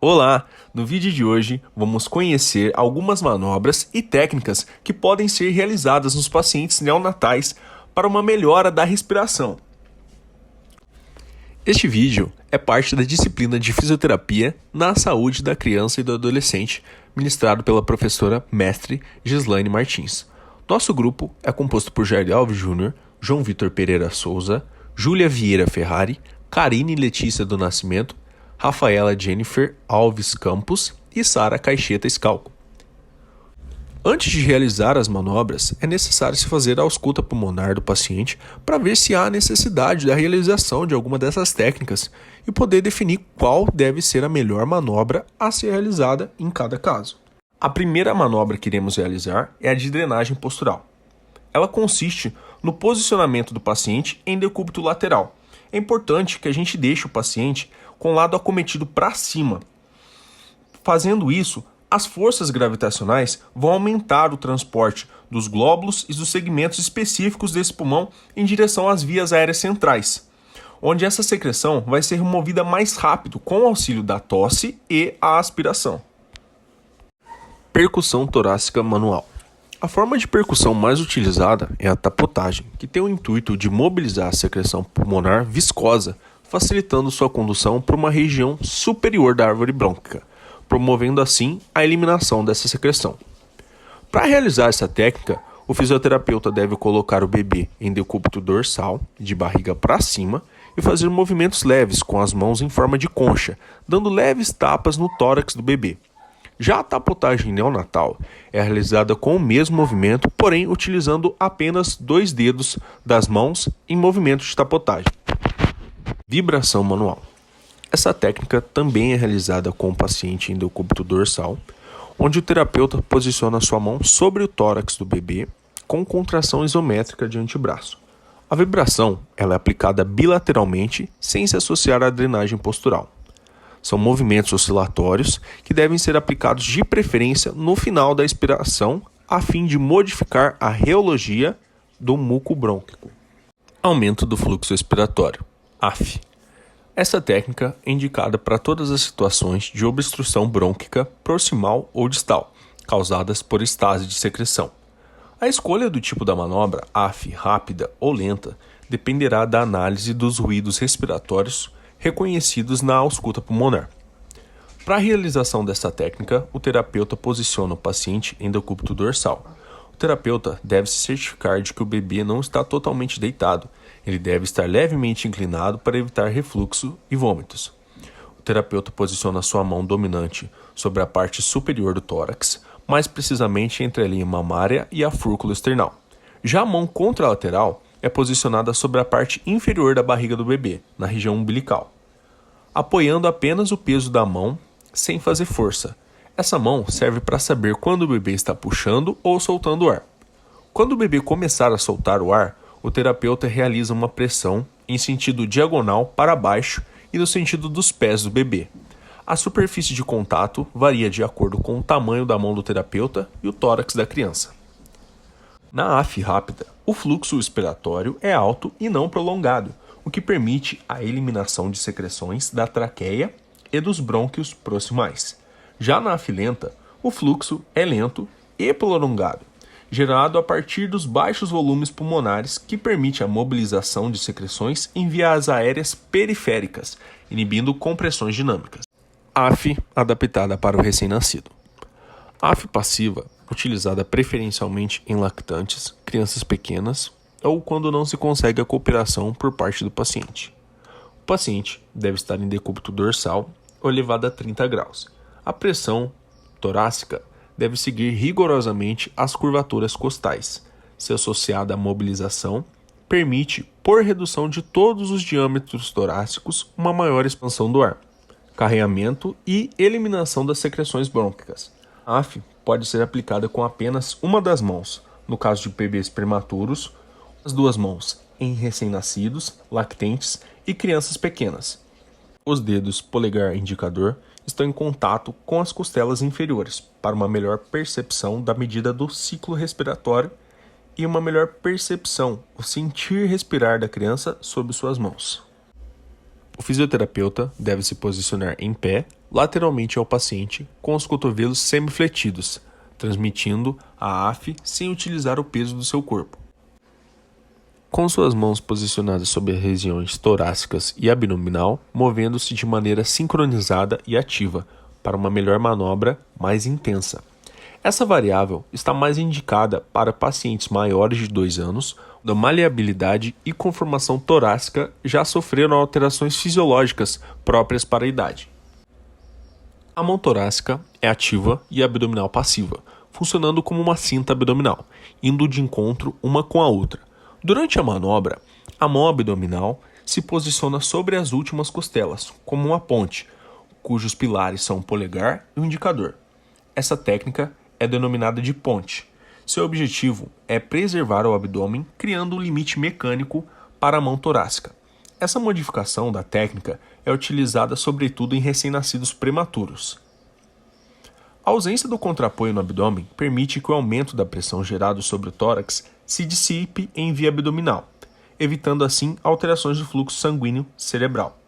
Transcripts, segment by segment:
Olá! No vídeo de hoje vamos conhecer algumas manobras e técnicas que podem ser realizadas nos pacientes neonatais para uma melhora da respiração. Este vídeo é parte da disciplina de fisioterapia na saúde da criança e do adolescente, ministrado pela professora mestre Gislaine Martins. Nosso grupo é composto por Jair Alves Júnior, João Vitor Pereira Souza, Júlia Vieira Ferrari, Karine Letícia do Nascimento, Rafaela Jennifer Alves Campos e Sara Caixeta Scalco. Antes de realizar as manobras, é necessário se fazer a ausculta pulmonar do paciente para ver se há necessidade da realização de alguma dessas técnicas e poder definir qual deve ser a melhor manobra a ser realizada em cada caso. A primeira manobra que iremos realizar é a de drenagem postural. Ela consiste no posicionamento do paciente em decúbito lateral. É importante que a gente deixe o paciente com o lado acometido para cima. Fazendo isso, as forças gravitacionais vão aumentar o transporte dos glóbulos e dos segmentos específicos desse pulmão em direção às vias aéreas centrais, onde essa secreção vai ser removida mais rápido com o auxílio da tosse e a aspiração. Percussão torácica manual. A forma de percussão mais utilizada é a tapotagem, que tem o intuito de mobilizar a secreção pulmonar viscosa, facilitando sua condução para uma região superior da árvore brônquica, promovendo assim a eliminação dessa secreção. Para realizar essa técnica, o fisioterapeuta deve colocar o bebê em decúbito dorsal, de barriga para cima, e fazer movimentos leves com as mãos em forma de concha, dando leves tapas no tórax do bebê. Já a tapotagem neonatal é realizada com o mesmo movimento, porém utilizando apenas 2 dedos das mãos em movimento de tapotagem. Vibração manual. Essa técnica também é realizada com o paciente em decúbito dorsal, onde o terapeuta posiciona sua mão sobre o tórax do bebê com contração isométrica de antebraço. A vibração ela é aplicada bilateralmente sem se associar à drenagem postural. São movimentos oscilatórios que devem ser aplicados de preferência no final da expiração a fim de modificar a reologia do muco brônquico. Aumento do fluxo expiratório. AF. Essa técnica é indicada para todas as situações de obstrução brônquica proximal ou distal, causadas por estase de secreção. A escolha do tipo da manobra, AF rápida ou lenta, dependerá da análise dos ruídos respiratórios reconhecidos na ausculta pulmonar. Para a realização dessa técnica, o terapeuta posiciona o paciente em decúbito dorsal. O terapeuta deve se certificar de que o bebê não está totalmente deitado. Ele deve estar levemente inclinado para evitar refluxo e vômitos. O terapeuta posiciona sua mão dominante sobre a parte superior do tórax, mais precisamente entre a linha mamária e a fúrcula esternal. Já a mão contralateral é posicionada sobre a parte inferior da barriga do bebê, na região umbilical, apoiando apenas o peso da mão sem fazer força. Essa mão serve para saber quando o bebê está puxando ou soltando o ar. Quando o bebê começar a soltar o ar, o terapeuta realiza uma pressão em sentido diagonal para baixo e no sentido dos pés do bebê. A superfície de contato varia de acordo com o tamanho da mão do terapeuta e o tórax da criança. Na AF rápida, o fluxo expiratório é alto e não prolongado, o que permite a eliminação de secreções da traqueia e dos brônquios proximais. Já na AF lenta, o fluxo é lento e prolongado, gerado a partir dos baixos volumes pulmonares que permite a mobilização de secreções em vias aéreas periféricas, inibindo compressões dinâmicas. AF adaptada para o recém-nascido. AF passiva, utilizada preferencialmente em lactantes, crianças pequenas ou quando não se consegue a cooperação por parte do paciente. O paciente deve estar em decúbito dorsal ou elevado a 30 graus. A pressão torácica deve seguir rigorosamente as curvaturas costais. Se associada à mobilização, permite, por redução de todos os diâmetros torácicos, uma maior expansão do ar, carreamento e eliminação das secreções brônquicas. A AF pode ser aplicada com apenas uma das mãos, no caso de bebês prematuros, as 2 mãos em recém-nascidos, lactentes e crianças pequenas. Os dedos polegar e indicador estão em contato com as costelas inferiores para uma melhor percepção da medida do ciclo respiratório e uma melhor percepção, o sentir respirar da criança sob suas mãos. O fisioterapeuta deve se posicionar em pé lateralmente ao paciente com os cotovelos semifletidos, transmitindo a AF sem utilizar o peso do seu corpo. Com suas mãos posicionadas sobre as regiões torácicas e abdominal, movendo-se de maneira sincronizada e ativa, para uma melhor manobra mais intensa. Essa variável está mais indicada para pacientes maiores de 2 anos, da maleabilidade e conformação torácica já sofreram alterações fisiológicas próprias para a idade. A mão torácica é ativa e abdominal passiva, funcionando como uma cinta abdominal, indo de encontro uma com a outra. Durante a manobra, a mão abdominal se posiciona sobre as últimas costelas, como uma ponte, cujos pilares são o polegar e o indicador. Essa técnica é denominada de ponte. Seu objetivo é preservar o abdômen, criando um limite mecânico para a mão torácica. Essa modificação da técnica é utilizada sobretudo em recém-nascidos prematuros. A ausência do contrapoio no abdômen permite que o aumento da pressão gerado sobre o tórax se dissipe em via abdominal, evitando assim alterações do fluxo sanguíneo cerebral.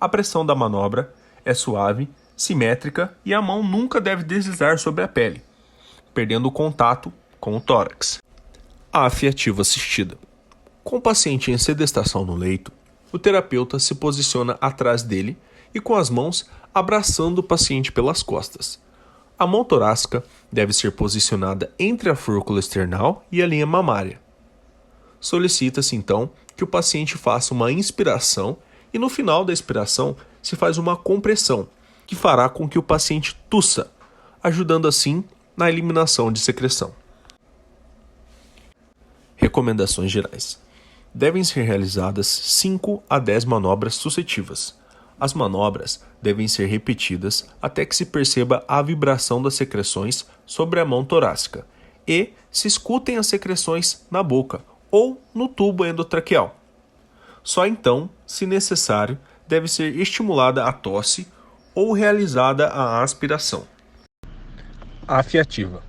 A pressão da manobra é suave, simétrica e a mão nunca deve deslizar sobre a pele, perdendo o contato com o tórax. A AF ativa assistida. Com o paciente em sedestação no leito, o terapeuta se posiciona atrás dele e com as mãos abraçando o paciente pelas costas. A mão torácica deve ser posicionada entre a fúrcula esternal e a linha mamária. Solicita-se então que o paciente faça uma inspiração e no final da expiração se faz uma compressão, que fará com que o paciente tussa, ajudando assim na eliminação de secreção. Recomendações gerais. Devem ser realizadas 5 a 10 manobras sucessivas. As manobras devem ser repetidas até que se perceba a vibração das secreções sobre a mão torácica e se escutem as secreções na boca ou no tubo endotraqueal. Só então, se necessário, deve ser estimulada a tosse ou realizada a aspiração. AF ativa.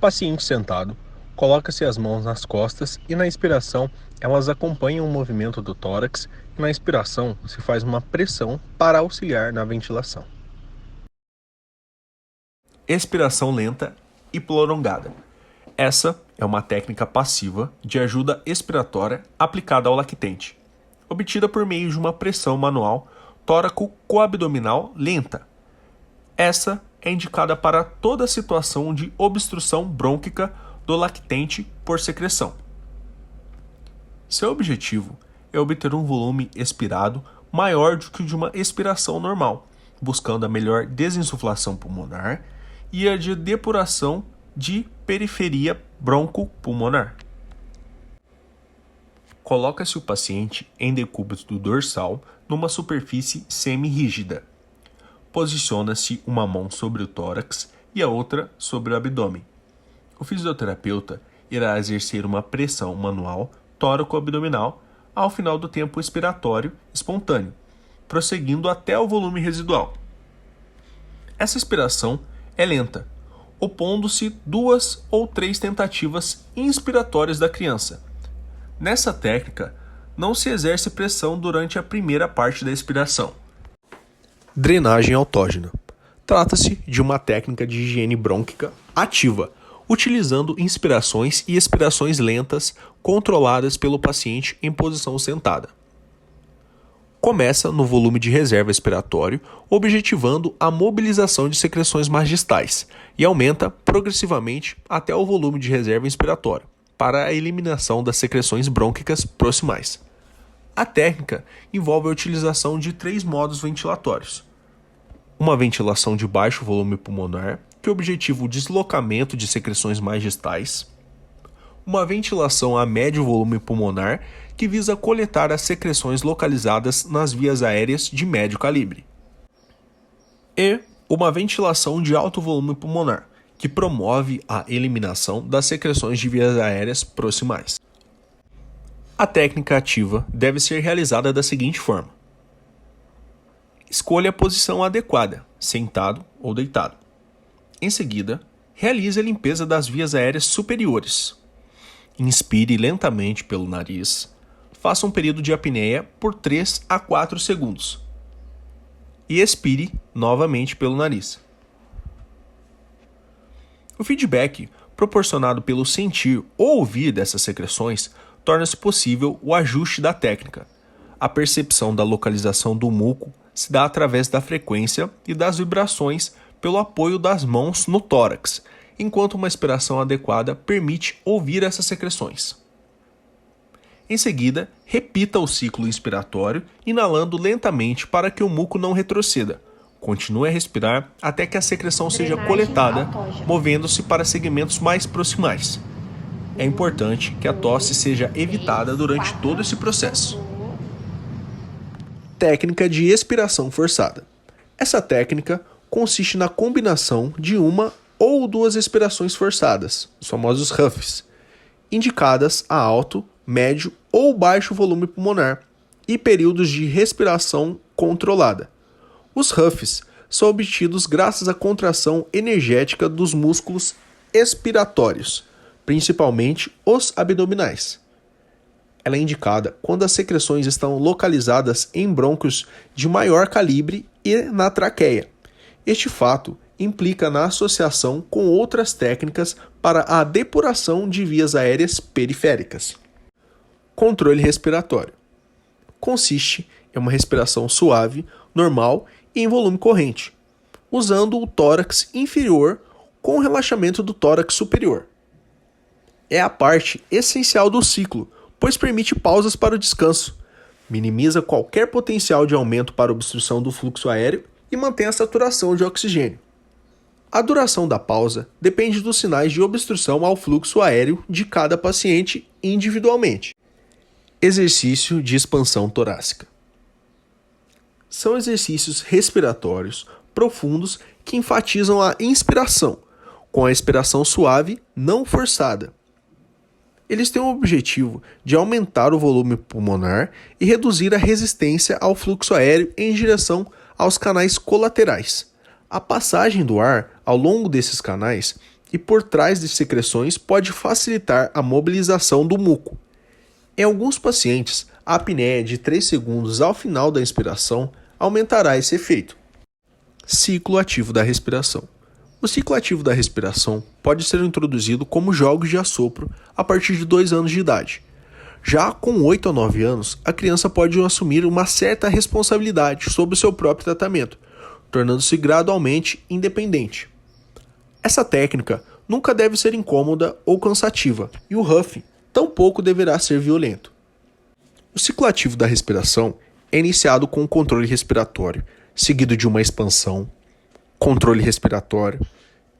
Paciente sentado, coloca-se as mãos nas costas e na inspiração elas acompanham o movimento do tórax e na expiração se faz uma pressão para auxiliar na ventilação. Expiração lenta e prolongada. Essa é uma técnica passiva de ajuda expiratória aplicada ao lactente, obtida por meio de uma pressão manual tóraco-coabdominal lenta. Essa é indicada para toda situação de obstrução brônquica do lactente por secreção. Seu objetivo é obter um volume expirado maior do que o de uma expiração normal, buscando a melhor desinsuflação pulmonar e a de depuração de periferia broncopulmonar. Coloca-se o paciente em decúbito dorsal numa superfície semi-rígida. Posiciona-se uma mão sobre o tórax e a outra sobre o abdômen. O fisioterapeuta irá exercer uma pressão manual tóraco-abdominal ao final do tempo expiratório espontâneo, prosseguindo até o volume residual. Essa expiração é lenta, opondo-se 2 ou 3 tentativas inspiratórias da criança. Nessa técnica, não se exerce pressão durante a primeira parte da expiração. Drenagem autógena. Trata-se de uma técnica de higiene brônquica ativa, utilizando inspirações e expirações lentas controladas pelo paciente em posição sentada. Começa no volume de reserva expiratório, objetivando a mobilização de secreções margistais e aumenta progressivamente até o volume de reserva inspiratório, para a eliminação das secreções brônquicas proximais. A técnica envolve a utilização de 3 modos ventilatórios. Uma ventilação de baixo volume pulmonar, que objetiva o deslocamento de secreções margistais. Uma ventilação a médio volume pulmonar, que visa coletar as secreções localizadas nas vias aéreas de médio calibre. E uma ventilação de alto volume pulmonar, que promove a eliminação das secreções de vias aéreas proximais. A técnica ativa deve ser realizada da seguinte forma: escolha a posição adequada, sentado ou deitado. Em seguida, realize a limpeza das vias aéreas superiores. Inspire lentamente pelo nariz. Faça um período de apneia por 3 a 4 segundos. e expire novamente pelo nariz. O feedback proporcionado pelo sentir ou ouvir dessas secreções torna-se possível o ajuste da técnica. A percepção da localização do muco se dá através da frequência e das vibrações pelo apoio das mãos no tórax, enquanto uma expiração adequada permite ouvir essas secreções. Em seguida, repita o ciclo inspiratório, inalando lentamente para que o muco não retroceda. Continue a respirar até que a secreção seja coletada, movendo-se para segmentos mais proximais. É importante que a tosse seja evitada durante todo esse processo. Técnica de expiração forçada. Essa técnica consiste na combinação de uma ou duas expirações forçadas, os famosos huffs, indicadas a alto, médio ou baixo volume pulmonar e períodos de respiração controlada. Os huffs são obtidos graças à contração energética dos músculos expiratórios, principalmente os abdominais. Ela é indicada quando as secreções estão localizadas em brônquios de maior calibre e na traqueia. Este fato implica na associação com outras técnicas para a depuração de vias aéreas periféricas. Controle respiratório. Consiste em uma respiração suave, normal e em volume corrente, usando o tórax inferior com o relaxamento do tórax superior. É a parte essencial do ciclo, pois permite pausas para o descanso, minimiza qualquer potencial de aumento para obstrução do fluxo aéreo e mantém a saturação de oxigênio. A duração da pausa depende dos sinais de obstrução ao fluxo aéreo de cada paciente individualmente. Exercício de expansão torácica. São exercícios respiratórios profundos que enfatizam a inspiração, com a expiração suave, não forçada. Eles têm o objetivo de aumentar o volume pulmonar e reduzir a resistência ao fluxo aéreo em direção aos canais colaterais. A passagem do ar ao longo desses canais e por trás de secreções pode facilitar a mobilização do muco. Em alguns pacientes, a apneia de 3 segundos ao final da inspiração aumentará esse efeito. Ciclo ativo da respiração. O ciclo ativo da respiração pode ser introduzido como jogos de assopro a partir de 2 anos de idade. Já com 8 a 9 anos, a criança pode assumir uma certa responsabilidade sobre o seu próprio tratamento, tornando-se gradualmente independente. Essa técnica nunca deve ser incômoda ou cansativa, e o huff tampouco deverá ser violento. O ciclo ativo da respiração é iniciado com o controle respiratório, seguido de uma expansão, controle respiratório,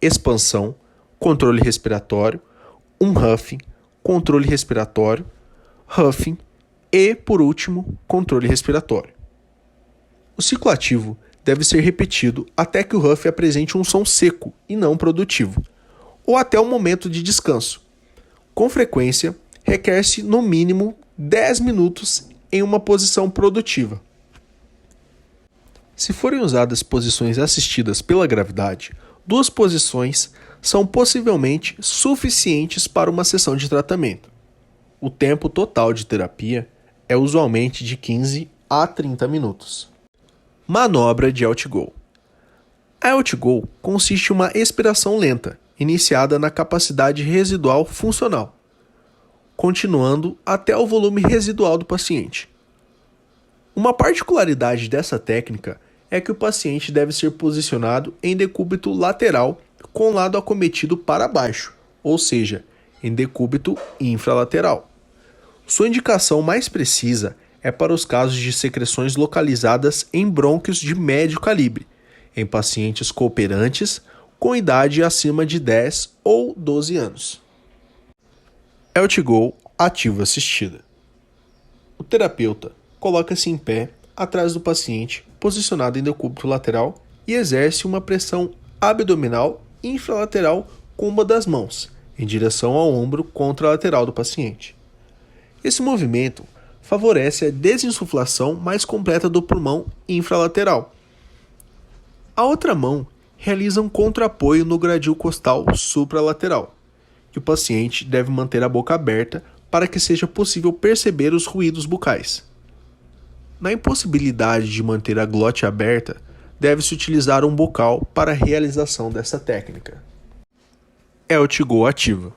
expansão, controle respiratório, um huffing, controle respiratório, huffing e, por último, controle respiratório. O ciclo ativo deve ser repetido até que o huff apresente um som seco e não produtivo, ou até o momento de descanso. Com frequência, requer-se no mínimo 10 minutos em uma posição produtiva. Se forem usadas posições assistidas pela gravidade, 2 posições são possivelmente suficientes para uma sessão de tratamento. O tempo total de terapia é usualmente de 15 a 30 minutos. Manobra de Outgo. A Outgo consiste em uma expiração lenta, iniciada na capacidade residual funcional, continuando até o volume residual do paciente. Uma particularidade dessa técnica é que o paciente deve ser posicionado em decúbito lateral com o lado acometido para baixo, ou seja, em decúbito infralateral. Sua indicação mais precisa é para os casos de secreções localizadas em brônquios de médio calibre, em pacientes cooperantes com idade acima de 10 ou 12 anos. Outgo ativo assistida. O terapeuta coloca-se em pé atrás do paciente, posicionado em decúbito lateral, e exerce uma pressão abdominal infralateral com uma das mãos, em direção ao ombro contralateral do paciente. Esse movimento favorece a desinsuflação mais completa do pulmão infralateral. A outra mão realiza um contraapoio no gradil costal supralateral, que o paciente deve manter a boca aberta para que seja possível perceber os ruídos bucais. Na impossibilidade de manter a glote aberta, deve-se utilizar um bocal para a realização dessa técnica. Eltigo ativa.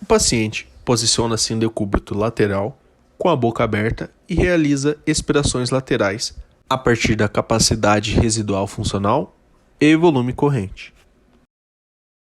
O paciente posiciona-se em decúbito lateral, com a boca aberta e realiza expirações laterais a partir da capacidade residual funcional e volume corrente.